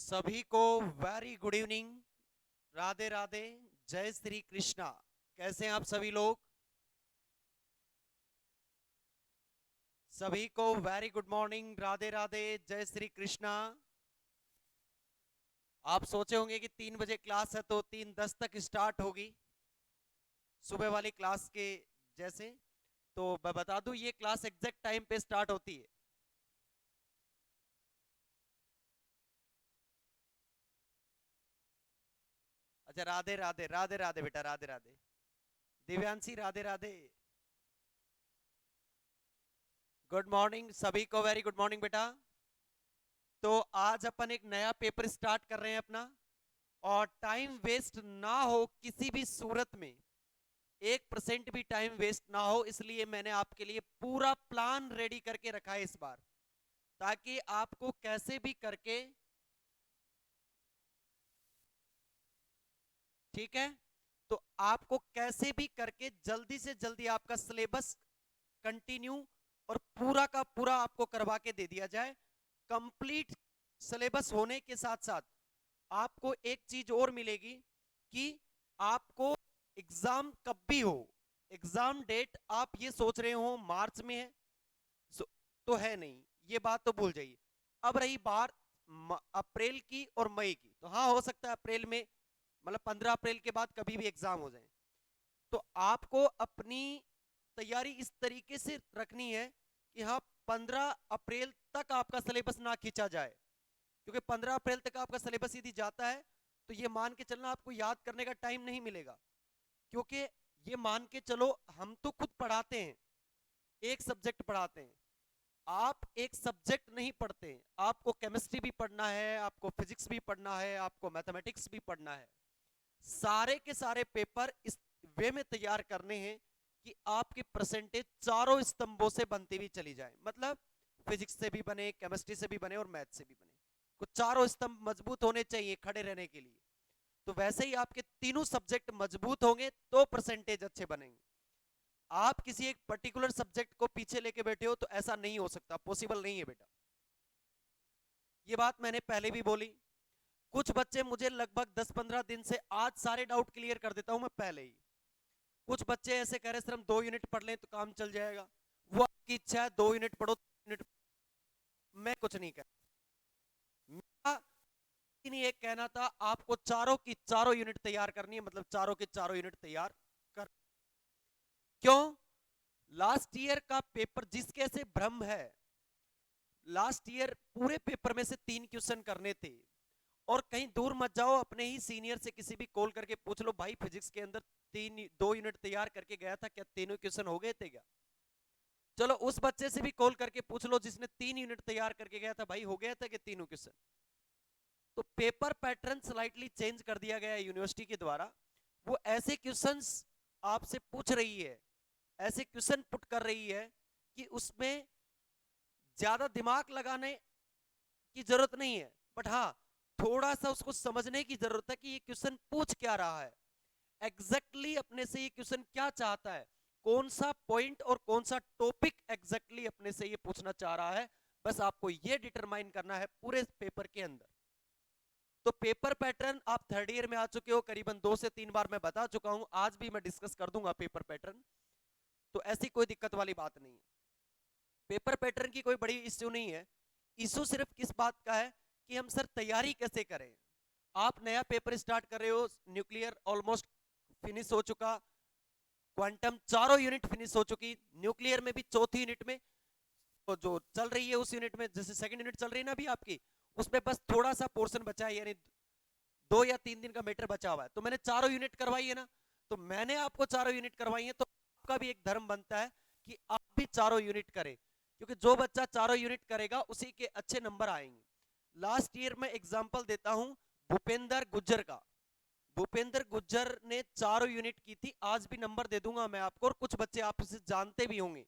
सभी को very good evening. Radhe Radhe. जय श्री कृष्णा। कैसे हैं आप सभी लोग? सभी को very good morning. Radhe Radhe. जय श्री कृष्णा। आप सोचे होंगे कि 3 बजे क्लास है तो 3:10 तक स्टार्ट होगी, सुबह वाली क्लास के जैसे। तो मैं बता दूं, ये क्लास एग्जैक्ट टाइम पे स्टार्ट होती है। अच्छा, राधे राधे। राधे राधे बेटा, राधे राधे। दिव्यांशी, राधे राधे। गुड मॉर्निंग सभी को, वेरी गुड मॉर्निंग बेटा। तो आज अपन एक नया पेपर स्टार्ट कर रहे हैं अपना, और टाइम वेस्ट ना हो किसी भी सूरत में। 1% भी टाइम वेस्ट ना हो, इसलिए मैंने आपके लिए पूरा प्लान रेडी करके रखा है इस बार, ताकि आपको कैसे भी करके, ठीक है, तो आपको कैसे भी करके जल्दी से जल्दी आपका सिलेबस कंटिन्यू और पूरा का पूरा आपको करवा के दे दिया जाए। कंप्लीट सिलेबस होने के साथ साथ आपको एक चीज और मिलेगी कि आपको एग्जाम कब भी हो, एग्जाम डेट आप ये सोच रहे हो मार्च में है, तो है नहीं, ये बात तो भूल जाइए। अब रही बात अप्रैल की और मई की, तो हाँ हो सकता है अप्रैल में, मतलब 15 अप्रैल के बाद कभी भी एग्जाम हो जाए। तो आपको अपनी तैयारी इस तरीके से रखनी है कि हाँ, 15 अप्रैल तक आपका सिलेबस ना खींचा जाए, क्योंकि 15 अप्रैल तक आपका सिलेबस यदि जाता है तो ये मान के चलना आपको याद करने का टाइम नहीं मिलेगा। क्योंकि ये मान के चलो, हम तो खुद पढ़ाते हैं, एक सब्जेक्ट पढ़ाते हैं, आप एक सब्जेक्ट नहीं पढ़ते, आपको केमिस्ट्री भी पढ़ना है, आपको फिजिक्स भी पढ़ना है, आपको मैथमेटिक्स भी पढ़ना है। सारे के सारे पेपर इस वे में तैयार करने हैं कि आपकी परसेंटेज चारों स्तंभों से बनती हुई चली जाए, मतलब फिजिक्स से भी बने, केमिस्ट्री से भी बने और मैथ से भी बने। कुछ चारों स्तंभ मजबूत होने चाहिए खड़े रहने के लिए। तो वैसे ही आपके तीनों सब्जेक्ट मजबूत होंगे तो परसेंटेज अच्छे बनेंगे। आप किसी एक पर्टिकुलर सब्जेक्ट को पीछे लेके बैठे हो तो ऐसा नहीं हो सकता, पॉसिबल नहीं है बेटा। ये बात मैंने पहले भी बोली। कुछ बच्चे मुझे लगभग 10-15 दिन से, आज सारे डाउट क्लियर कर देता हूं मैं पहले ही। कुछ बच्चे ऐसे कह रहे सर हम 2 यूनिट पढ़ लें तो काम चल जाएगा। वो आपकी इच्छा है, 2 यूनिट पढ़ो, 3 यूनिट। मैं कुछ नहीं कह, मेरा नहीं एक कहना था, आपको चारों की चारों यूनिट तैयार करनी है, मतलब चारों के चारों यूनिट तैयार कर। क्यों? लास्ट ईयर का पेपर जिसके से भ्रम है, लास्ट ईयर पूरे पेपर में से 3 क्वेश्चन करने थे। और कहीं दूर मत जाओ, अपने ही सीनियर से किसी भी कॉल करके पूछ लो, भाई फिजिक्स के अंदर 2 यूनिट तैयार करके गया था, क्या तीनों क्वेश्चन हो गए थे क्या? चलो उस बच्चे से भी कॉल करके पूछ लो जिसने 3 यूनिट तैयार करके गया था, भाई हो गया था कि तीनों क्वेश्चन? तो पेपर पैटर्न स्लाइटली चेंज कर दिया गया है यूनिवर्सिटी के द्वारा। वो ऐसे क्वेश्चंस आपसे पूछ रही है, ऐसे क्वेश्चन पुट कर रही है कि उसमें ज्यादा दिमाग लगाने की जरूरत नहीं है, बट हाँ, थोड़ा सा उसको समझने की जरूरत है कि ये क्वेश्चन पूछ क्या रहा है, एग्जैक्टली अपने से ये क्वेश्चन क्या चाहता है, कौन सा पॉइंट और कौन सा टॉपिक एग्जैक्टली अपने से ये पूछना चाह रहा है। बस आपको ये डिटरमाइन करना है पूरे पेपर के अंदर। तो पेपर पैटर्न आप थर्ड ईयर में आ चुके हो, करीबन 2 से 3 बार मैं बता चुका हूं, आज भी मैं डिस्कस कर दूंगा पेपर पैटर्न। तो ऐसी कोई दिक्कत वाली बात नहीं है, पेपर पैटर्न की कोई बड़ी इश्यू नहीं है। इशू सिर्फ किस बात का है कि हम सर तैयारी कैसे करें। आप नया पेपर स्टार्ट कर रहे हो, न्यूक्लियर ऑलमोस्ट फिनिश हो चुका, क्वांटम चारों यूनिट फिनिश हो चुकी, न्यूक्लियर में भी चौथी यूनिट में, तो जो चल रही है उस यूनिट में, जैसे सेकंड यूनिट चल रही है ना अभी आपकी, उसमें बस थोड़ा सा पोर्शन बचा है, यानी 2 या 3 दिन का मैटर बचा हुआ है। तो मैंने चारों यूनिट करवाई है ना, तो मैंने आपको चारों यूनिट करवाई है, तो आपका भी एक धर्म बनता है कि आप भी चारों यूनिट करें, क्योंकि जो बच्चा चारों यूनिट करेगा उसी के अच्छे नंबर आएंगे। लास्ट ईयर में एग्जाम्पल देता हूं भूपेंद्र गुज्जर का। भूपेंद्र गुज्जर ने चारों यूनिट की थी, आज भी नंबर दे दूंगा मैं आपको, और कुछ बच्चे आप इसे जानते भी होंगे,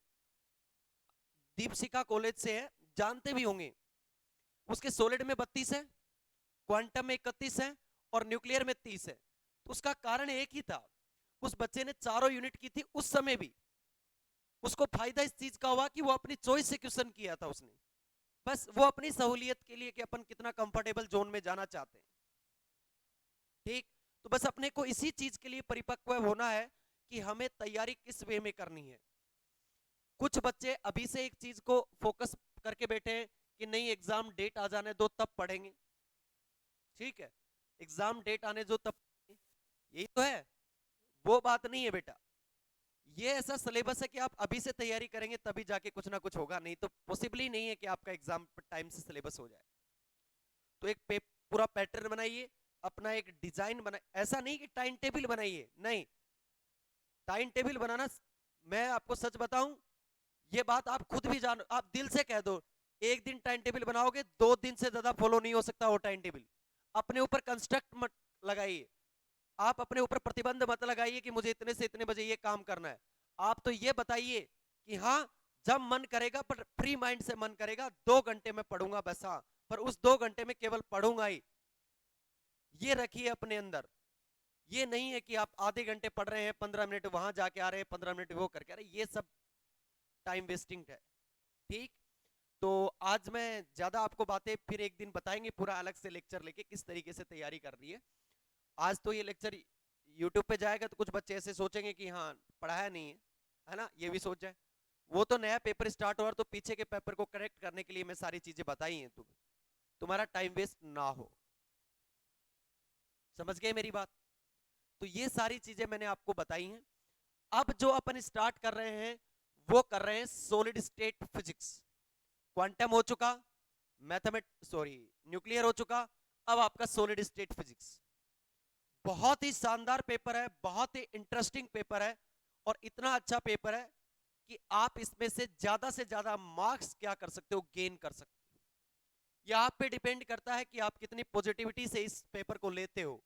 दीपशिखा कॉलेज से है, जानते भी होंगे। उसके सॉलिड में 32 है, क्वांटम में 31 है, और न्यूक्लियर में 30 है। तो उसका कारण एक ही था, उस बच्चे ने चारों यूनिट की थी उस समय भी। उसको फायदा इस चीज का हुआ कि वो अपनी चॉइस से क्वेश्चन किया था उसने। बस वो अपनी सहूलियत के लिए कि अपन कितना कंफर्टेबल जोन में जाना चाहते हैं। ठीक, तो बस अपने को इसी चीज के लिए परिपक्व होना है कि हमें तैयारी किस वे में करनी है। कुछ बच्चे अभी से एक चीज को फोकस करके बैठे हैं कि नहीं एग्जाम डेट आ जाने दो तब पढ़ेंगे। ठीक है, एग्जाम डेट आने दो तब, यही तो है, वो बात नहीं है बेटा। ये ऐसा सिलेबस है कि आप अभी से तैयारी करेंगे तभी जाके कुछ ना कुछ होगा, नहीं तो पॉसिबल ही नहीं है कि आपका एग्जाम टाइम से सिलेबस हो जाए। तो एक पूरा पैटर्न बनाइए, अपना एक डिजाइन बनाइए। ऐसा नहीं कि टाइम टेबल बनाइए, नहीं, टाइम टेबल बनाना, मैं आपको सच बताऊं, ये बात आप खुद भी जानो, आप दिल से कह दो एक दिन टाइम टेबल बनाओगे, 2 दिन से ज्यादा फॉलो नहीं हो सकता वो टाइम टेबल। अपने ऊपर कंस्ट्रक्ट मत लगाइए, आप अपने ऊपर प्रतिबंध मत लगाइए कि मुझे इतने से इतने बजे ये काम करना है। आप तो ये बताइए कि हाँ, जब मन करेगा, पर फ्री माइंड से मन करेगा 2 घंटे में पढ़ूंगा बस, हाँ, पर उस 2 घंटे में केवल पढ़ूंगा ही, ये रखिए अपने अंदर। ये नहीं है कि आप आधे घंटे पढ़ रहे हैं, 15 मिनट वहां जाके आ रहे हैं, 15 मिनट वो करके आ रहे हैं, ये सब टाइम वेस्टिंग है। ठीक, तो आज मैं ज्यादा आपको बातें फिर एक दिन बताएंगे, पूरा अलग से लेक्चर लेके किस तरीके से तैयारी करनी है। आज तो ये लेक्चर यूट्यूब पे जाएगा तो कुछ बच्चे ऐसे सोचेंगे कि हाँ पढ़ाया नहीं है, है ना, ये भी सोच जाए। वो तो नया पेपर स्टार्ट हुआ तो पीछे के पेपर को करेक्ट करने के लिए मैं सारी चीजें बताई हैं तुम्हें, तुम्हारा टाइम वेस्ट ना हो। समझ गए मेरी बात? तो ये सारी चीजें मैंने आपको बताई हैं। अब जो अपन स्टार्ट कर रहे हैं वो कर रहे हैं सॉलिड स्टेट फिजिक्स। क्वांटम हो चुका, मैथमेट सॉरी न्यूक्लियर हो चुका, अब आपका सॉलिड स्टेट फिजिक्स। बहुत ही शानदार पेपर है, बहुत ही इंटरेस्टिंग पेपर है, और इतना अच्छा पेपर है कि आप इसमें से ज्यादा मार्क्स क्या कर सकते हो, गेन कर सकते हो। यह आप पे डिपेंड करता है कि आप कितनी पॉजिटिविटी से इस पेपर को लेते हो।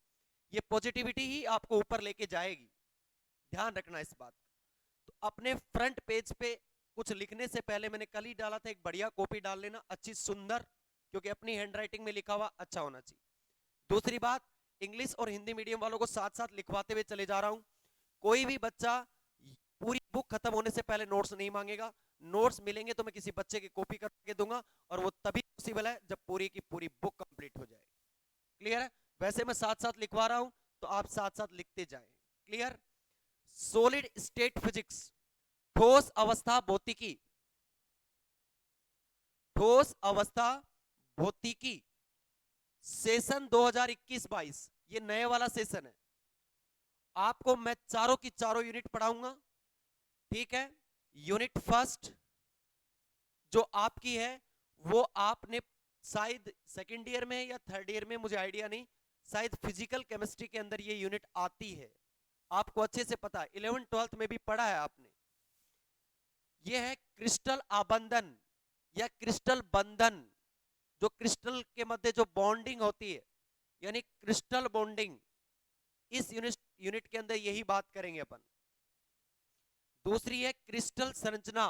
ये पॉजिटिविटी ही आपको ऊपर लेके जाएगी, ध्यान रखना इस बात। तो अपने फ्रंट पेज पे कुछ लिखने से पहले, मैंने कल ही डाला था, एक बढ़िया कॉपी डाल लेना, अच्छी सुंदर, क्योंकि अपनी हैंडराइटिंग में लिखा हुआ अच्छा होना चाहिए। दूसरी बात, इंग्लिश और हिंदी मीडियम वालों को साथ साथ लिखवाते हुए चले जा रहा हूं। कोई भी बच्चा पूरी बुक खत्म होने से पहले नोट्स नहीं मांगेगा। नोट्स मिलेंगे तो मैं किसी बच्चे की कॉपी करके दूंगा, और वो तभी पॉसिबल है जब पूरी की पूरी बुक कंप्लीट हो जाए। क्लियर है? वैसे मैं साथ साथ लिखवा रहा हूं तो आप साथ साथ लिखते जाएं। क्लियर? सॉलिड स्टेट फिजिक्स, ठोस अवस्था भौतिकी, ठोस अवस्था भौतिकी, सेशन 2021-22, ये नए वाला सेशन है। आपको मैं चारों की चारों यूनिट पढ़ाऊंगा। ठीक है, यूनिट फर्स्ट जो आपकी है वो आपने शायद सेकेंड ईयर में या थर्ड ईयर में, मुझे आइडिया नहीं, शायद फिजिकल केमिस्ट्री के अंदर ये यूनिट आती है, आपको अच्छे से पता है, 11th-12th में भी पढ़ा है आपने। ये है क्रिस्टल आबंधन या क्रिस्टल बंधन, जो क्रिस्टल के मध्य जो बॉन्डिंग होती है, यानी क्रिस्टल बॉन्डिंग, इस यूनिट के अंदर यही बात करेंगे अपन। दूसरी है क्रिस्टल संरचना,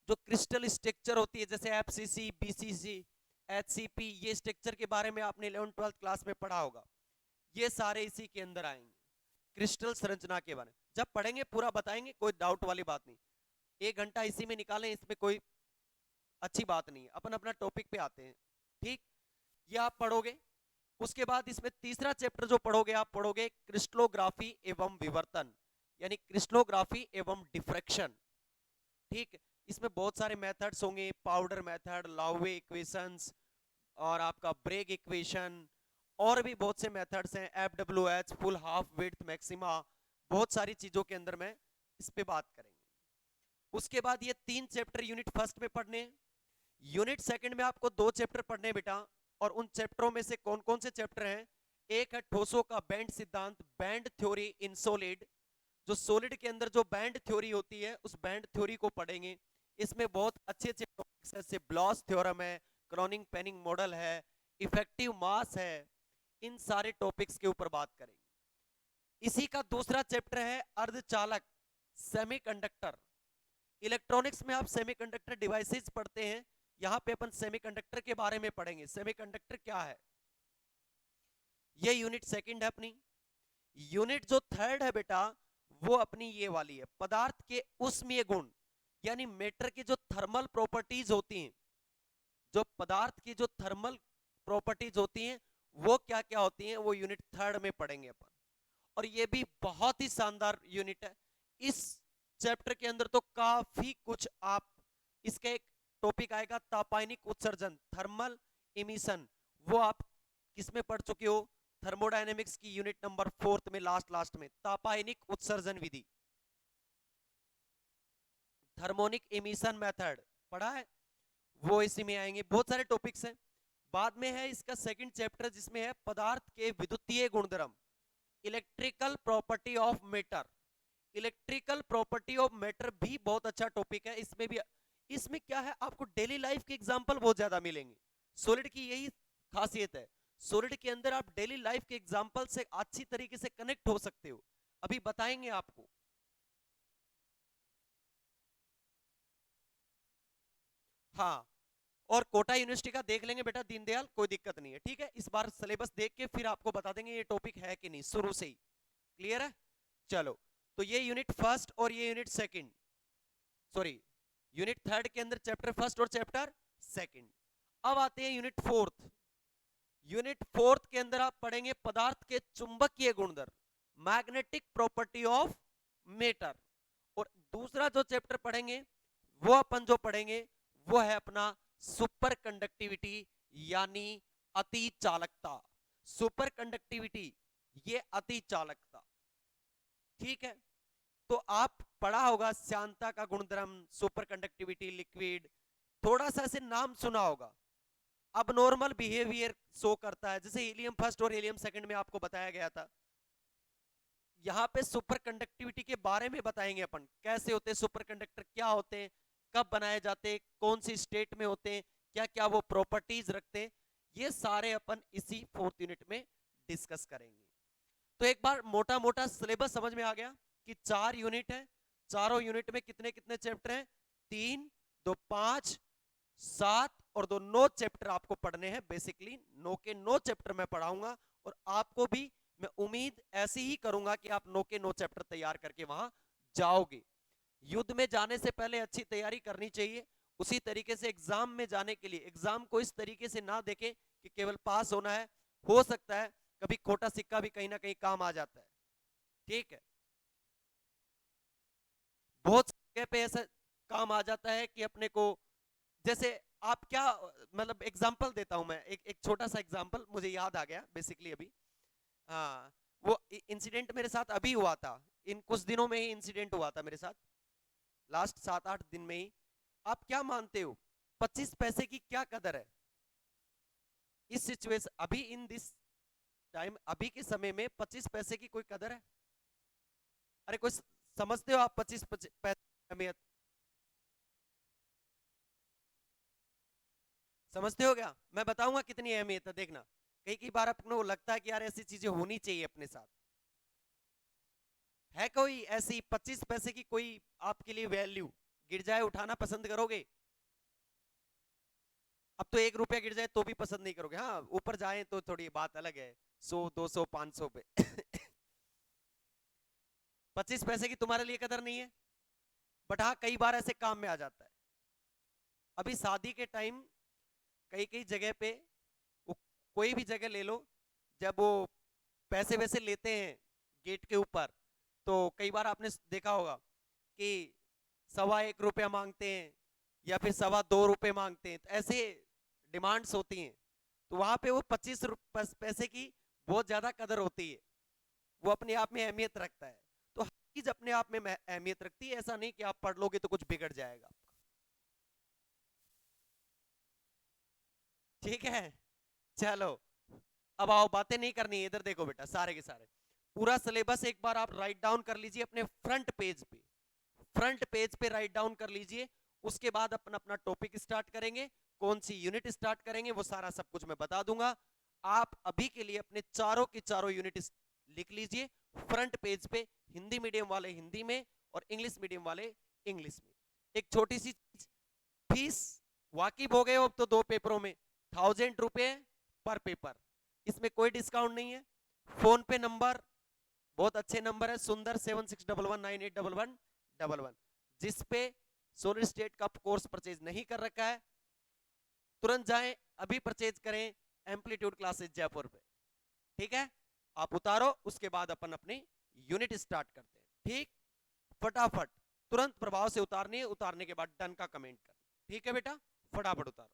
जो क्रिस्टल स्ट्रक्चर होती है, जैसे एफसीसी, बीसीसी, एचसीपी, ये स्ट्रक्चर के बारे में आपने 11th-12th क्लास में पढ़ा होगा, ये सारे इसी के अंदर आएंगे। क्रिस्टल संरचना के बारे में जब पढ़ेंगे पूरा बताएंगे, कोई डाउट वाली बात नहीं। 1 घंटा इसी में निकालें, इसमें कोई अच्छी बात नहीं है, अपन अपना टॉपिक पे आते हैं। ठीक, ये आप पढ़ोगे। उसके बाद इसमें तीसरा चैप्टर जो पढ़ोगे, आप पढ़ोगे क्रिस्टलोग्राफी एवं विवर्तन, यानी क्रिस्टलोग्राफी एवं डिफ्रैक्शन। ठीक, इसमें बहुत सारे मेथड्स होंगे, पाउडर मेथड, लाउवे इक्वेशंस, और आपका ब्रेग इक्वेशन, और भी बहुत से मेथड्स हैं, एफडब्ल्यूएच, फुल हाफ विड्थ मैक्सिमा, बहुत सारी चीजों के अंदर में इस पे बात करेंगे। उसके बाद ये 3 चैप्टर यूनिट फर्स्ट में पढ़ने हैं। यूनिट सेकंड में आपको 2 चैप्टर पढ़ने बेटा, और उन चैप्टरों में से कौन कौन से चैप्टर हैं? एक है ठोसों का बैंड सिद्धांत, बैंड थ्योरी इन सॉलिड, जो सॉलिड के अंदर जो बैंड थ्योरी होती है उस बैंड थ्योरी को पढ़ेंगे। इसमें बहुत अच्छे अच्छे टॉपिक्स है, जैसे ब्लॉस थ्योरम है, क्रॉनिंग पेनिंग मॉडल है, इफेक्टिव मास है, इन सारे टॉपिक्स के ऊपर बात करेंगे। इसी का दूसरा चैप्टर है अर्धचालक, सेमीकंडक्टर। इलेक्ट्रॉनिक्स में आप सेमीकंडक्टर डिवाइसेस पढ़ते हैं, यहां पे अपन सेमीकंडक्टर के बारे में पढ़ेंगे, सेमीकंडक्टर क्या है। ये यूनिट सेकंड है अपनी। यूनिट जो थर्ड है बेटा, वो अपनी ये वाली है, पदार्थ के उष्मीय गुण, यानी मैटर की जो थर्मल प्रॉपर्टीज होती हैं, जो पदार्थ की जो थर्मल प्रॉपर्टीज होती हैं वो क्या क्या होती हैं, वो यूनिट थर्ड में पढ़ेंगे अपन। और ये भी बहुत ही शानदार यूनिट है। इस चैप्टर के अंदर तो काफी कुछ आप, इसका एक टॉपिक आएगा तापायनिक उत्सर्जन, थर्मल इमिशन, वो आप किसमें पढ़ चुके हो, थर्मोडायनेमिक्स की यूनिट नंबर 4 में, लास्ट में तापायनिक उत्सर्जन विधि, थर्मोनिक इमिशन मेथड पढ़ा है, वो इसी में आएंगे। बहुत सारे टॉपिक्स हैं। बाद में है इसका सेकंड चैप्टर जिसमें है पदार्थ के विद्युतीय गुणधर्म, electrical property of matter. Electrical property of matter भी बहुत अच्छा टॉपिक है। इसमें भी, इसमें क्या है, आपको डेली लाइफ के एग्जांपल बहुत ज्यादा मिलेंगे। सॉलिड की यही खासियत है, सॉलिड के अंदर आप डेली लाइफ के एग्जांपल से अच्छी तरीके से कनेक्ट हो सकते हो। अभी बताएंगे आपको। हाँ, और कोटा यूनिवर्सिटी का देख लेंगे बेटा दीनदयाल, कोई दिक्कत नहीं है, ठीक है। इस बार सिलेबस देख के फिर आपको बता देंगे ये टॉपिक है कि नहीं, शुरू से ही क्लियर है। चलो, तो ये यूनिट फर्स्ट और ये unit second, sorry unit third के अंदर चैप्टर फर्स्ट और चैप्टर सेकंड। अब आते हैं यूनिट फोर्थ। यूनिट फोर्थ के अंदर आप पढ़ेंगे पदार्थ के चुंबकीय गुणधर्म, मैग्नेटिक प्रॉपर्टी ऑफ मैटर। और दूसरा जो चैप्टर पढ़ेंगे वो अपन जो पढ़ेंगे वो है अपना सुपर कंडक्टिविटी, यानी अति चालकता। सुपर कंडक्टिविटी, ये अति चालकता, ठीक है। तो आप पढ़ा होगा श्यानता का गुणधर्म, सुपर कंडक्टिविटी, लिक्विड, थोड़ा सा ऐसे नाम सुना होगा। अब नॉर्मल बिहेवियर शो करता है, जैसे हीलियम फर्स्ट और हीलियम सेकंड में आपको बताया गया था। यहाँ पे सुपर कंडक्टिविटी के बारे में बताएंगे अपन, कैसे होते हैं सुपर कंडक्टर, क्या होते हैं, कब बनाए जाते हैं, कौन सी स्टेट में होते हैं, क्या क्या वो प्रॉपर्टीज रखते हैं, ये सारे अपन इसी फोर्थ यूनिट में डिस्कस करेंगे। तो एक बार मोटा मोटा सिलेबस समझ में आ गया कि 4 यूनिट है, चारों यूनिट में कितने कितने चैप्टर हैं, 3, 2 5, 7 और 2 9 चैप्टर आपको पढ़ने हैं। बेसिकली 9 के 9 चैप्टर मैं पढ़ाऊंगा, और आपको भी मैं उम्मीद ऐसी ही करूंगा कि आप 9 के 9 चैप्टर तैयार करके वहां जाओगे। युद्ध में जाने से पहले अच्छी तैयारी करनी चाहिए, उसी तरीके से एग्जाम में जाने के लिए एग्जाम को इस तरीके से ना देखें कि केवल पास होना है। हो सकता है कभी खोटा सिक्का भी कहीं ना कहीं काम आ जाता है, ठीक है। बहुत जगह पे ऐसा काम आ जाता है कि अपने को, जैसे आप क्या, मतलब एग्जांपल देता हूं मैं, एक छोटा सा एग्जांपल मुझे याद आ गया बेसिकली अभी। हाँ, वो इंसिडेंट मेरे साथ अभी हुआ था, इन कुछ दिनों में ही इंसिडेंट हुआ था मेरे साथ, लास्ट 7-8 दिन में ही। आप क्या मानते हो 25 पैसे की क्या कदर है इस सिचुएशन, अभी इन दिस टाइम, अभी के समय में 25 पैसे की कोई कदर है? अरे कोई समझते हो आप 25 पैसे की अहमियत? समझते हो क्या? मैं बताऊंगा कितनी अहमियत है, देखना। कई कई बार अपने को लगता है कि यार ऐसी चीजें होनी चाहिए अपने साथ। है कोई ऐसी 25 पैसे की कोई आपके लिए वैल्यू, गिर जाए उठाना पसंद करोगे? अब तो 1 रुपया गिर जाए तो भी पसंद नहीं करोगे, हाँ ऊपर जाए तो थोड़ी बात अलग है, 100 200 500 पे। 25 पैसे की तुम्हारे लिए कदर नहीं है, बट हाँ कई बार ऐसे काम में आ जाता है। अभी शादी के टाइम कई कई जगह पे, कोई भी जगह ले लो, जब वो पैसे वैसे लेते हैं गेट के ऊपर, तो कई बार आपने देखा होगा कि 1.25 रुपया मांगते हैं या फिर 2.25 रुपये मांगते हैं, तो ऐसे डिमांड्स होती हैं। तो वहां पे वो 25 पैसे की बहुत ज्यादा कदर होती है, वो अपने आप में अहमियत रखता है। तो हर चीज अपने आप में अहमियत रखती है, ऐसा नहीं कि आप पढ़ लोगे तो कुछ बिगड़ जाएगा, ठीक है। चलो, अब आओ, बातें नहीं करनी है, इधर देखो बेटा, सारे के सारे पूरा सिलेबस एक बार आप राइट डाउन कर लीजिए अपने फ्रंट पेज पे, फ्रंट पेज पे राइट डाउन कर लीजिए। उसके बाद अपन अपना टॉपिक स्टार्ट करेंगे, कौन सी यूनिट स्टार्ट करेंगे वो सारा सब कुछ मैं बता दूंगा। आप अभी के लिए अपने चारों की चारों यूनिट लिख लीजिए फ्रंट पेज पे, हिंदी मीडियम वाले हिंदी में और इंग्लिश मीडियम वाले इंग्लिश में। एक छोटी सी चीज, फीस वाकिफ हो गए हो अब तो 2 पेपरों में, 1000 रुपए पर पेपर, इसमें कोई डिस्काउंट नहीं है। फोन पे नंबर बहुत अच्छे नंबर है, सुंदर 7611981111, जिसपे सोलिड स्टेट का कोर्स परचेज नहीं कर रखा है, तुरंत जाएं, अभी परचेज करें एम्पलीट्यूड क्लासेस जयपुर पे। ठीक है, आप उतारो, उसके बाद अपन अपनी यूनिट स्टार्ट करते हैं। ठीक, फटाफट तुरंत प्रभाव से उतारनी है, उतारने के बाद डन का कमेंट कर। ठीक है बेटा, फटाफट उतारो।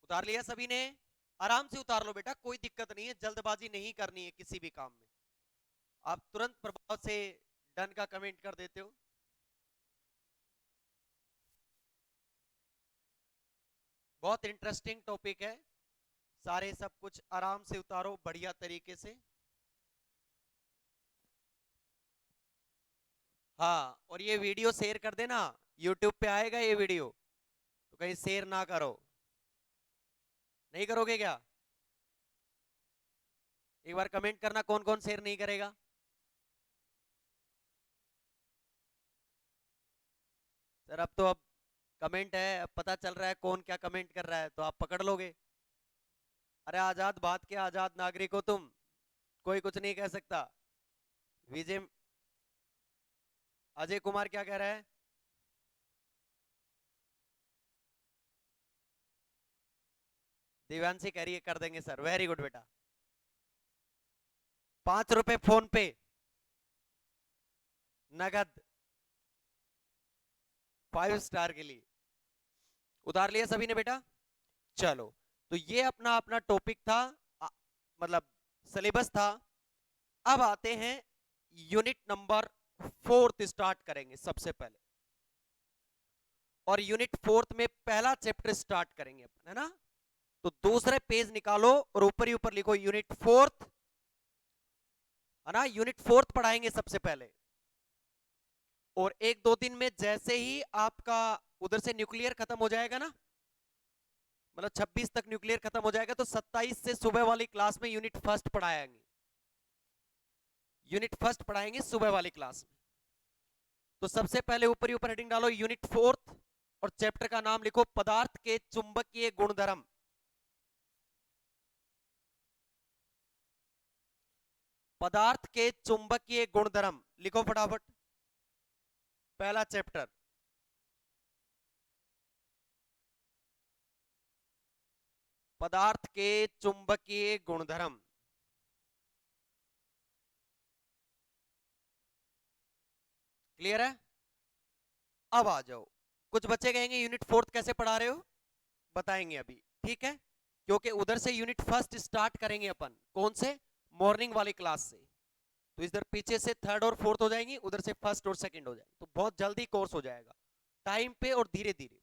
उतार लिया सभी ने? आराम से उतार लो बेटा, कोई दिक्कत नहीं है, जल्दबाजी नहीं करनी है किसी भी काम में। आप तुरंत प्रभाव से डन का कमेंट कर देते हो। बहुत इंटरेस्टिंग टॉपिक है, सारे सब कुछ आराम से उतारो बढ़िया तरीके से। हाँ, और ये वीडियो शेयर कर देना, यूट्यूब पे आएगा ये वीडियो, तो कहीं शेयर ना करो। नहीं करोगे क्या? एक बार कमेंट करना कौन कौन शेयर नहीं करेगा। सर अब तो अब कमेंट है, अब पता चल रहा है कौन क्या कमेंट कर रहा है, तो आप पकड़ लोगे। अरे आजाद बात के आजाद नागरिक हो तुम, कोई कुछ नहीं कह सकता। विजय, अजय कुमार क्या कह रहा है? दिव्यांशी कह रही है कर देंगे सर, वेरी गुड बेटा। 5 रुपए फोन पे नगद 5 स्टार के लिए। उतार लिया सभी ने बेटा? चलो, तो ये अपना अपना टॉपिक था, मतलब सिलेबस था। अब आते हैं यूनिट नंबर 4 स्टार्ट करेंगे सबसे पहले, और यूनिट 4 में पहला चैप्टर स्टार्ट करेंगे अपन, है ना? तो दूसरे पेज निकालो और ऊपर ही ऊपर लिखो यूनिट 4, है ना? यूनिट 4 पढ़ाएंगे सबसे पहले, और 1 2 दिन में जैसे ही आपका उधर से न्यूक्लियर खत्म हो जाएगा ना, मतलब 26 तक न्यूक्लियर खत्म हो जाएगा, तो 27 से सुबह वाली क्लास में यूनिट फर्स्ट पढ़ाएंगे। यूनिट फर्स्ट पढ़ाएंगे सुबह वाली क्लास में। तो सबसे पहले ऊपर ही ऊपर हेडिंग डालो यूनिट 4, और चैप्टर का नाम लिखो पदार्थ के चुंबकीय गुणधर्म। पदार्थ के चुंबकीय गुणधर्म लिखो फटाफट, पहला चैप्टर। पदार्थ के चुंबकीय गुणधर्म, क्लियर है? अब आ जाओ, कुछ बच्चे कहेंगे यूनिट 4 कैसे पढ़ा रहे हो, बताएंगे अभी, ठीक है? क्योंकि उधर से यूनिट फर्स्ट स्टार्ट करेंगे अपन, कौन से? मॉर्निंग वाली क्लास से। तो इधर पीछे से 3rd और 4th हो जाएंगी, उधर से 1st और 2nd हो जाएंगे, तो बहुत जल्दी कोर्स हो जाएगा, टाइम पे और धीरे धीरे।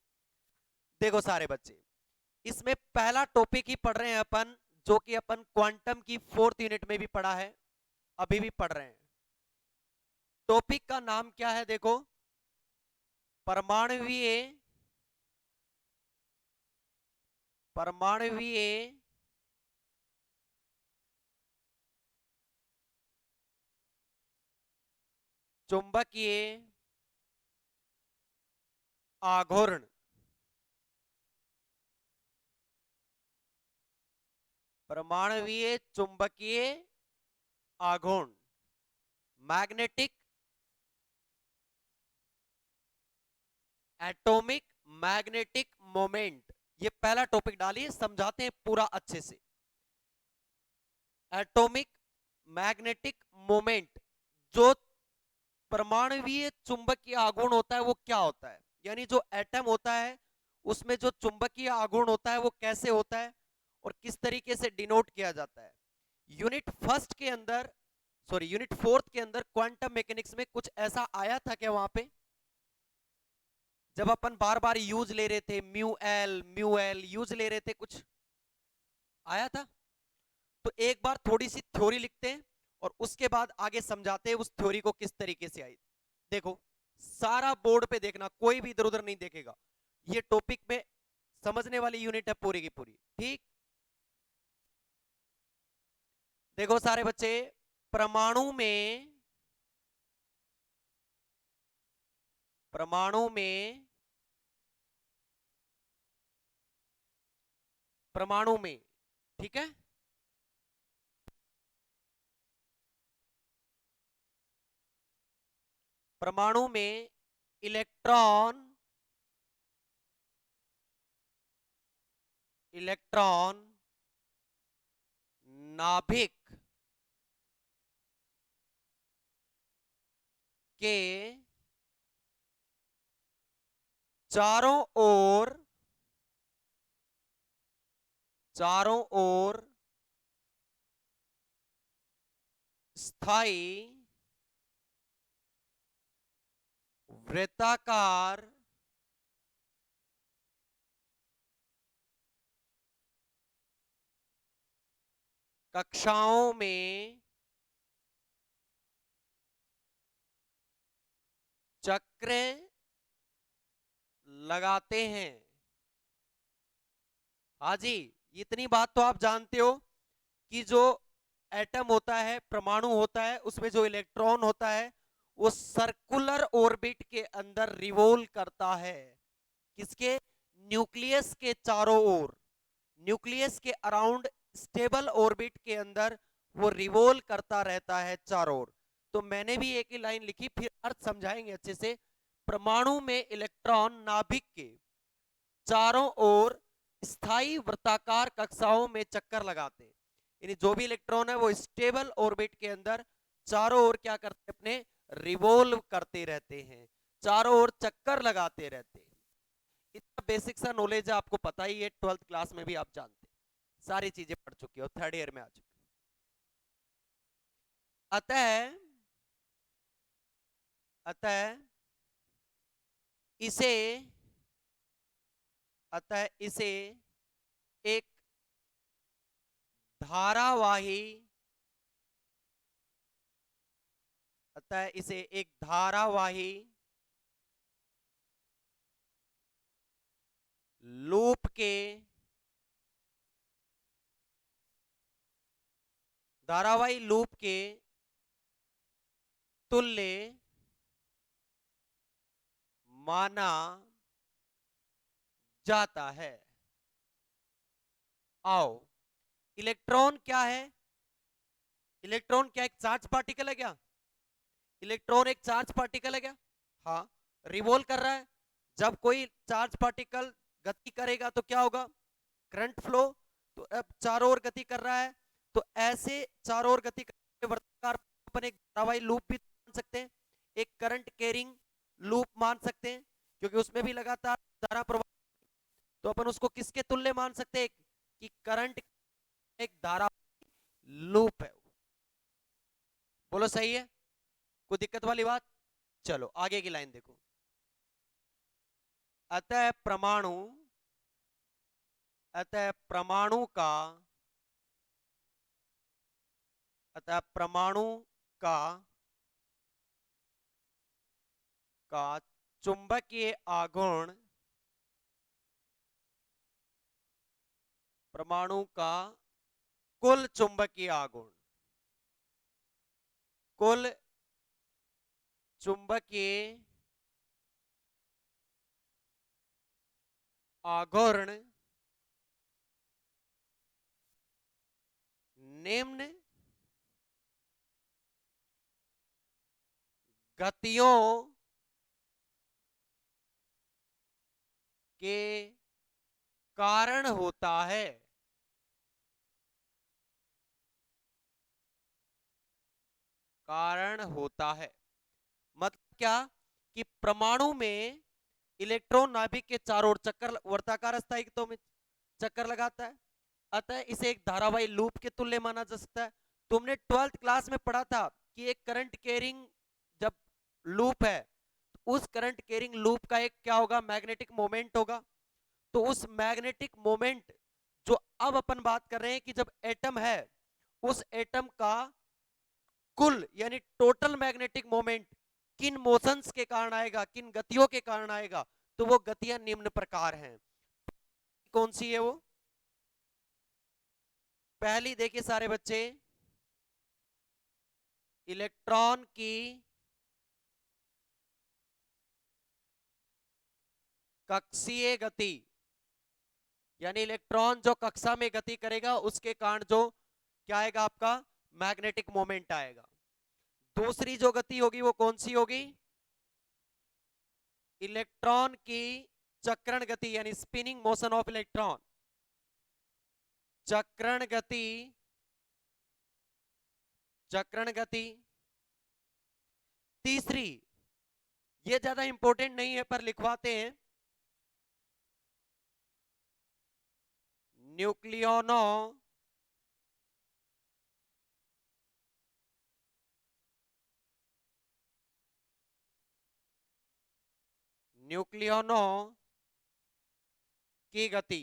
देखो सारे बच्चे, इसमें पहला टॉपिक ही पढ़ रहे हैं अपन, जो कि अपन क्वांटम की 4th यूनिट में भी पढ़ा है, अभी भी पढ़ रहे हैं। टॉपिक का नाम क्या है? देखो, परमाणुवीय परमाणुवीय चुंबकीय आघूर्ण। परमाणुवीय चुंबकीय आघूर्ण, मैग्नेटिक एटॉमिक मैग्नेटिक मोमेंट, ये पहला टॉपिक डालिए, समझाते हैं पूरा अच्छे से। एटॉमिक मैग्नेटिक मोमेंट, जो परमाणुवीय चुंबकीय आघूर्ण होता है वो क्या होता है, यानी जो एटम होता है उसमें जो चुंबकीय आघूर्ण होता है वो कैसे होता है और किस तरीके से डिनोट किया जाता है। यूनिट फर्स्ट के अंदर, सॉरी यूनिट 4 के अंदर क्वांटम मैकेनिक्स में कुछ ऐसा आया था क्या वहां पे? जब अपन बार बार यूज ले रहे थे, म्यू एल यूज ले रहे थे, कुछ आया था? तो एक बार थोड़ी सी थ्योरी लिखते हैं और उसके बाद आगे समझाते हैं उस थ्योरी को किस तरीके से आई। देखो, सारा बोर्ड पे देखना, कोई भी इधर उधर नहीं देखेगा, ये टॉपिक में समझने वाली यूनिट है पूरी की पूरी, ठीक? देखो सारे बच्चे, परमाणु में परमाणु में परमाणु में ठीक है, परमाणु में इलेक्ट्रॉन इलेक्ट्रॉन नाभिक के चारों ओर स्थायी वृत्ताकार कक्षाओं में चक्र लगाते हैं। हाँ जी, इतनी बात तो आप जानते हो कि जो एटम होता है, परमाणु होता है, उसमें जो इलेक्ट्रॉन होता है वो सर्कुलर ऑर्बिट के अंदर रिवोल्व करता है। किसके? न्यूक्लियस के चारों ओर, न्यूक्लियस के अराउंड स्टेबल ऑर्बिट के अंदर वो रिवोल्व करता रहता है चारों ओर। तो मैंने भी एक ही लाइन लिखी, फिर अर्थ समझाएंगे अच्छे से। परमाणु में इलेक्ट्रॉन नाभिक के चारों ओर स्थायी वृत्ताकार कक्षाओं में चक्कर लगाते हैं, यानी जो भी इलेक्ट्रॉन है वो स्टेबल ऑर्बिट के अंदर चारों ओर क्या करते हैं? अपने रिवोल्व करते रहते हैं, चारों ओर चक्कर लगाते रहते हैं। इतना बेसिक सा नॉलेज है, आपको पता ही है, 12th क्लास में भी आप जानते हैं, सारी चीजें पढ़ चुके हो, 3rd ईयर में आ चुके हो। अतः अतः इसे अतः इसे एक धारावाही अतः इसे एक धारावाही लूप के धारावाही लूप के तुल्य माना जाता है। आओ, इलेक्ट्रॉन क्या है? इलेक्ट्रॉन क्या एक चार्ज पार्टिकल है क्या? इलेक्ट्रॉन एक चार्ज पार्टिकल है क्या? हाँ, रिवॉल्व कर रहा है। जब कोई चार्ज पार्टिकल गति करेगा तो क्या होगा? Current flow. तो अब चारों ओर गति कर रहा है, तो ऐसे चारों ओर गति करते वर्ताकार अपन एक धारावाही लूप भी मान सकते हैं, एक करंट कैरिंग लूप मान सकते हैं, क्योंकि उसमें भी लगातार धारा प्रवाह। तो अपन उसको किसके तुल्य मान सकते हैं? कि करंट एक धारा लूप है। बोलो सही है? कोई दिक्कत वाली बात? चलो आगे की लाइन देखो। अतः परमाणु अतः परमाणु का अतः परमाणु का का चुंबकीय आघूर्ण परमाणु का कुल चुंबकीय आघूर्ण कुल चुंबकीय आघूर्ण निम्न गतियों के कारण होता है। कारण होता है मतलब क्या? कि परमाणु में इलेक्ट्रॉन नाभिक के चारों ओर चक्कर वर्ताकार स्थायित्व में चक्कर लगाता है, अतः इसे एक धारावाही लूप के तुल्य माना जा सकता है। तुमने 12th क्लास में पढ़ा था कि एक करंट कैरिंग जब लूप है तो उस करंट कैरिंग लूप का एक क्या होगा, मैग्नेटिक मोमेंट होगा। तो उस मैग्नेटिक मोमेंट जो अब अपन बात कर रहे हैं कि जब एटम है, उस एटम का कुल यानी टोटल मैग्नेटिक मोमेंट किन मोशंस के कारण आएगा, किन गतियों के कारण आएगा, तो वो गतियां निम्न प्रकार हैं। कौन सी है वो? पहली देखिए सारे बच्चे, इलेक्ट्रॉन की कक्षीय गति, यानी इलेक्ट्रॉन जो कक्षा में गति करेगा उसके कारण जो क्या आएगा, आपका मैग्नेटिक मोमेंट आएगा। दूसरी जो गति होगी वो कौन सी होगी? इलेक्ट्रॉन की चक्रण गति, यानी स्पिनिंग मोशन ऑफ इलेक्ट्रॉन, चक्रण गति, चक्रण गति। तीसरी, ये ज्यादा इंपॉर्टेंट नहीं है पर लिखवाते हैं, न्यूक्लियोनो न्यूक्लियोनो की गति।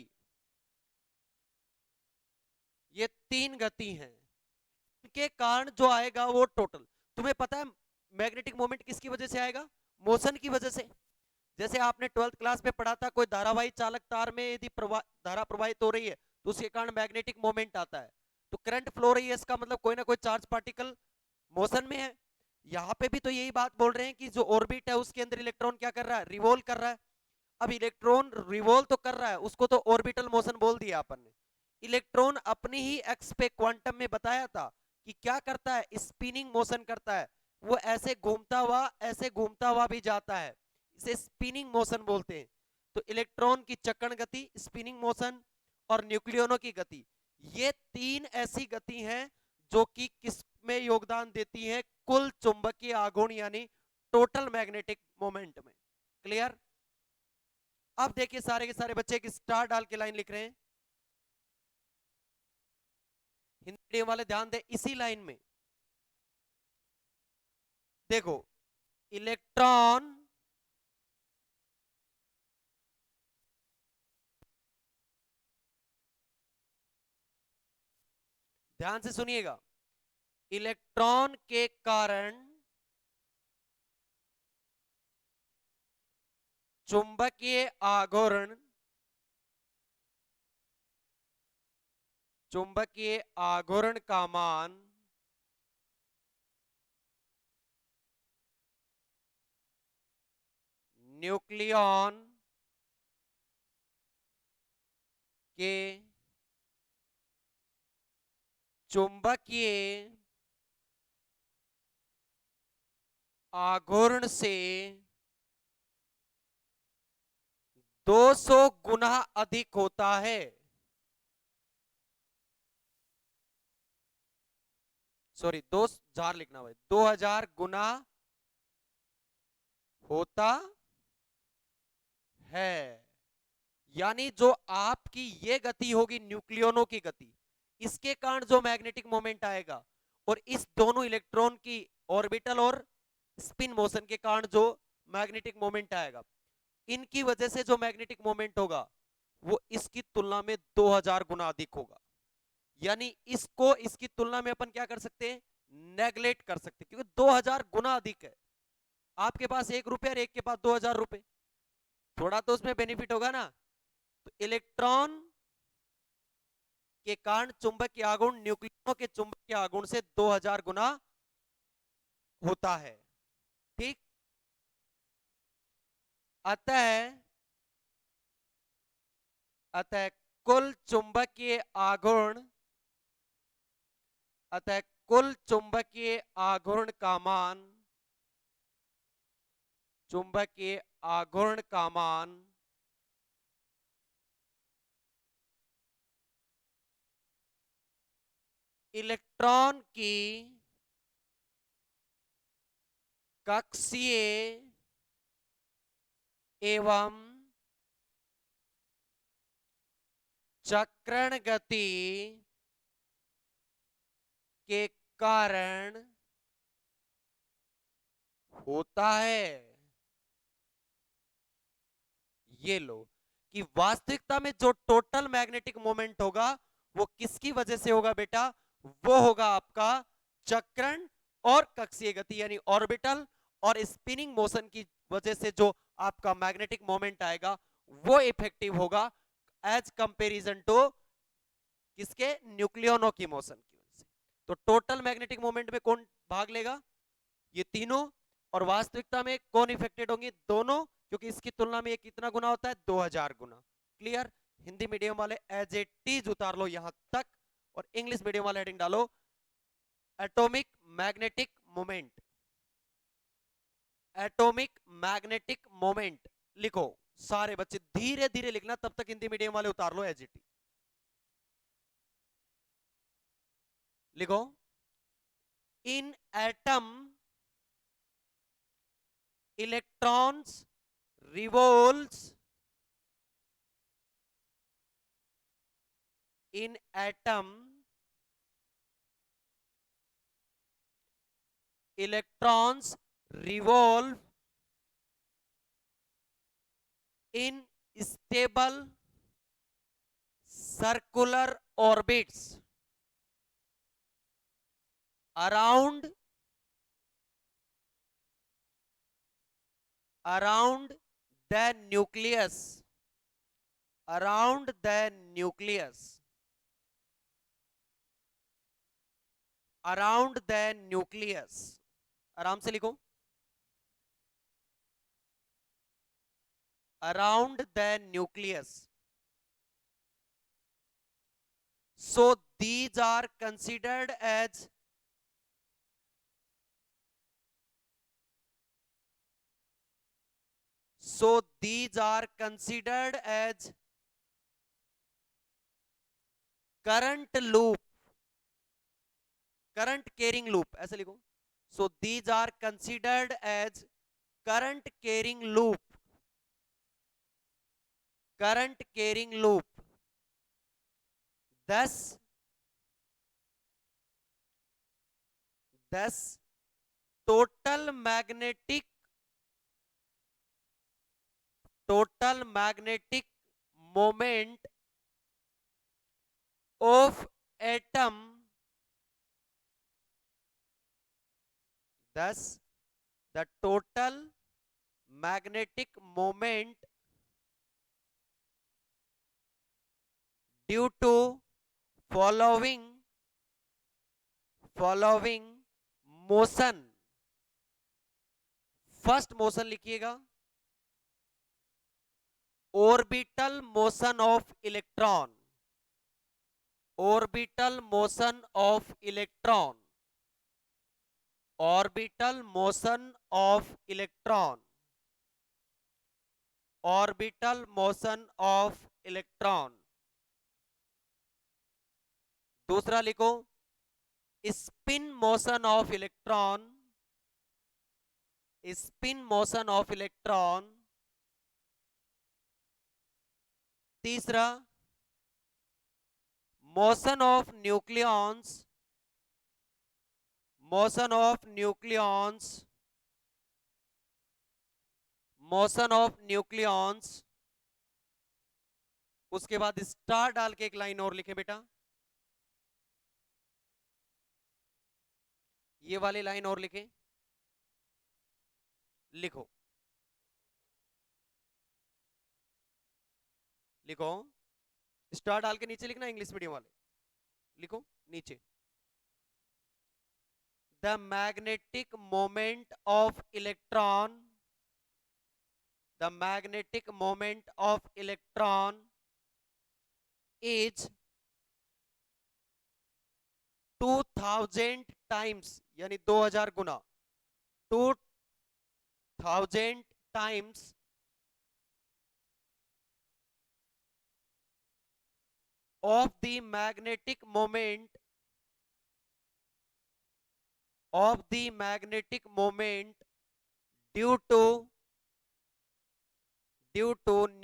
ये तीन गति हैं, इनके कारण जो आएगा वो टोटल, तुम्हें पता है मैग्नेटिक मोमेंट किसकी वजह से आएगा? मोशन की वजह से। जैसे आपने 12th क्लास में पढ़ा था, कोई धारावाही चालक तार में यदि धारा प्रवाहित हो रही है तो उसके कारण मैग्नेटिक मोमेंट आता है। तो करंट फ्लो रही है, इसका मतलब कोई ना कोई चार्ज पार्टिकल मोशन में है। यहाँ पे भी तो यही बात बोल रहे हैं कि जो ऑर्बिट है उसके अंदर इलेक्ट्रॉन क्या कर रहा है, रिवॉल्व कर रहा है। अब इलेक्ट्रॉन रिवॉल्व तो कर रहा है, उसको तो ऑर्बिटल मोशन बोल दिया अपन ने। इलेक्ट्रॉन अपनी ही एक्स पे क्वांटम में बताया था कि क्या करता है, स्पिनिंग मोशन करता है। वो ऐसे घूमता हुआ, ऐसे घूमता हुआ भी जाता है, इसे स्पिनिंग मोशन बोलते हैं। तो इलेक्ट्रॉन की चक्रण गति, स्पिनिंग मोशन, और न्यूक्लियोनों की गति, ये तीन ऐसी गति हैं जो कि किस में योगदान देती है, कुल चुंबकीय आघूर्ण यानी टोटल मैग्नेटिक मोमेंट में। क्लियर? अब देखिए सारे के सारे बच्चे एक स्टार डाल के लाइन लिख रहे हैं, हिंदी वाले ध्यान दे इसी लाइन में। देखो, इलेक्ट्रॉन ध्यान से सुनिएगा, इलेक्ट्रॉन के कारण चुंबकीय आघूर्ण, चुंबकीय आघूर्ण का मान न्यूक्लियॉन के चुंबकीय आघूर्ण से 200 गुना अधिक होता है। सॉरी, 2000 लिखना भाई, 2000 गुना होता है। यानी जो आपकी ये गति होगी न्यूक्लियोनों की गति, इसके कारण जो मैग्नेटिक मोमेंट आएगा, और इस दोनों इलेक्ट्रॉन की ऑर्बिटल और स्पिन मोशन के कारण जो मैग्नेटिक मोमेंट आएगा, इनकी वजह से जो मैग्नेटिक मोमेंट होगा वो इसकी तुलना में 2000 गुना अधिक होगा। यानी इसको इसकी तुलना में अपन क्या कर सकते हैं, नेगलेक्ट कर सकते हैं, क्योंकि 2000 गुना अधिक है। आपके पास 1 रुपया और एक के पास 2000 रुपए, थोड़ा तो उसमें बेनिफिट होगा ना। तो इलेक्ट्रॉन के कारण चुंबकीय आघूर्ण न्यूक्लियनों के चुंबकीय आघूर्ण से 2000 गुना होता है। ठीक? अतः अतः कुल चुंबकीय आघूर्ण, अतः कुल चुंबकीय आघूर्ण का मान, चुंबकीय आघूर्ण का मान इलेक्ट्रॉन की कक्षीय एवं चक्रण गति के कारण होता है। ये लो कि वास्तविकता में जो टोटल मैग्नेटिक मोमेंट होगा वो किसकी वजह से होगा बेटा, वो होगा आपका चक्रण और कक्षीय गति यानी ऑर्बिटल और स्पिनिंग मोशन की वजह से जो आपका मैग्नेटिक मोमेंट आएगा वो इफेक्टिव होगा एज कंपेरिजन टू किसके, न्यूक्लियनों की मोशन की वजह से। तो टोटल मैग्नेटिक मोमेंट में कौन भाग लेगा, ये तीनों, और वास्तविकता में कौन इफेक्टेड होंगे, दोनों, क्योंकि इसकी तुलना में ये कितना गुना होता है, 2000 गुना। क्लियर। हिंदी मीडियम वाले एज ए टीज उतार लो यहां तक, और इंग्लिश मीडियम वाले हेडिंग डालो atomic magnetic moment, atomic magnetic moment लिखो। सारे बच्चे धीरे धीरे लिखना, तब तक हिंदी मीडियम वाले उतार लो एज इट। लिखो, in atom electrons revolves in atom, electrons revolve in stable circular orbits around the nucleus, around the nucleus, around the nucleus। आराम से लिखो, around the nucleus। So these are considered as current loop, current carrying loop, ऐसे लिखो। So these are considered as current carrying loop, current carrying loop। thus total magnetic moment of atom, thus the total magnetic moment due to following motion। First motion लिखिएगा, orbital motion of electron, orbital motion of electron, orbital motion of electron, orbital motion of electron. दूसरा लिखो, spin motion of electron, spin motion of electron. तीसरा, motion of nucleons, motion of nucleons, motion of nucleons. उसके बाद star डाल के एक line और लिखे बेटा, ये वाली लाइन और लिखें, लिखो, लिखो, स्टार डाल के नीचे लिखना, इंग्लिश मीडियम वाले लिखो नीचे, the magnetic moment of electron, the magnetic moment of electron is 2000 times यानी 2000 गुना, 2000 times of the magnetic moment due to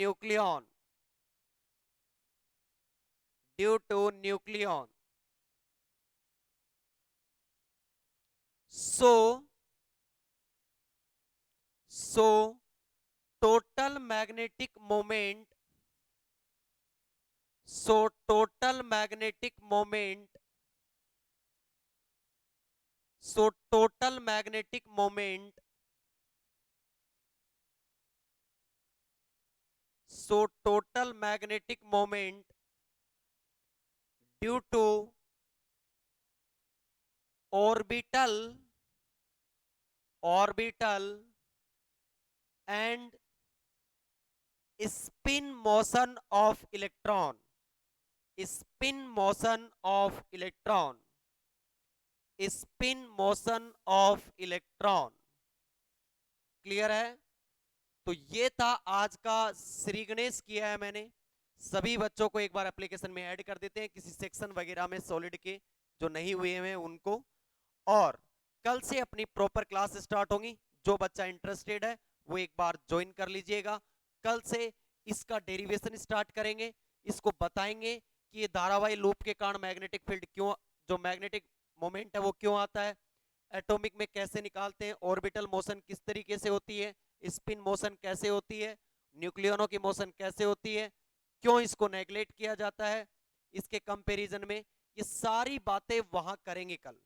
nucleon, due to nucleon। so total magnetic moment, so total magnetic moment, so total magnetic moment, so total magnetic moment due to orbital and spin motion of electron, spin motion of electron, spin motion of electron। Clear है? तो ये था आज का श्री गणेश किया है मैंने। सभी बच्चों को एक बार एप्लीकेशन में ऐड कर देते हैं, किसी सेक्शन वगैरह में सॉलिड के जो नहीं हुए हैं उनको। और कल से अपनी प्रॉपर क्लास स्टार्ट होंगी। जो बच्चा इंटरेस्टेड है वो एक बार ज्वाइन कर लीजिएगा। कल से इसका डेरिवेशन स्टार्ट करेंगे, इसको बताएंगे कि ये धारावाही लूप के कारण मैग्नेटिक फील्ड क्यों, जो मैग्नेटिक मोमेंट है वो क्यों आता है, एटॉमिक में कैसे निकालते हैं, ऑर्बिटल मोशन किस तरीके से होती है, स्पिन मोशन कैसे होती है, न्यूक्लियनों की मोशन कैसे होती है, क्यों इसको नेग्लेक्ट किया जाता है इसके कंपैरिजन में। ये सारी बातें वहां करेंगे कल।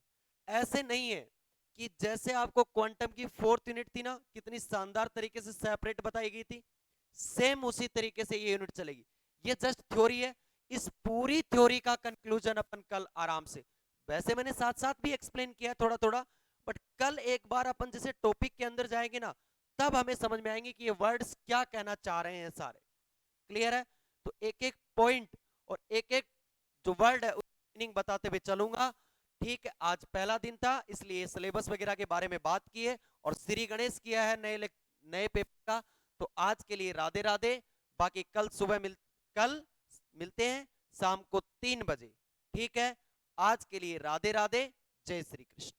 ऐसे नहीं है कि जैसे आपको क्वांटम की 4th यूनिट थी ना, कितनी शानदार तरीके से सेपरेट बताई गई थी, सेम उसी तरीके से ये यूनिट चलेगी। ये जस्ट थ्योरी है, इस पूरी थ्योरी का कंक्लूजन अपन कल आराम से, वैसे मैंने साथ साथ भी एक्सप्लेन किया थोड़ा थोड़ा, बट कल एक बार अपन जैसे टॉपिक के अंदर जाएंगे ना, तब हमें समझ में आएंगे कि ये वर्ड्स क्या कहना चाह रहे हैं सारे। क्लियर है? तो एक एक पॉइंट और एक एक जो वर्ड है उसकी मीनिंग बताते हुए चलूंगा। ठीक है, आज पहला दिन था इसलिए सिलेबस वगैरह के बारे में बात की है और श्री गणेश किया है नए पेपर का। तो आज के लिए राधे राधे। बाकी कल कल मिलते हैं शाम को 3 बजे। ठीक है, आज के लिए राधे राधे, जय श्री कृष्ण।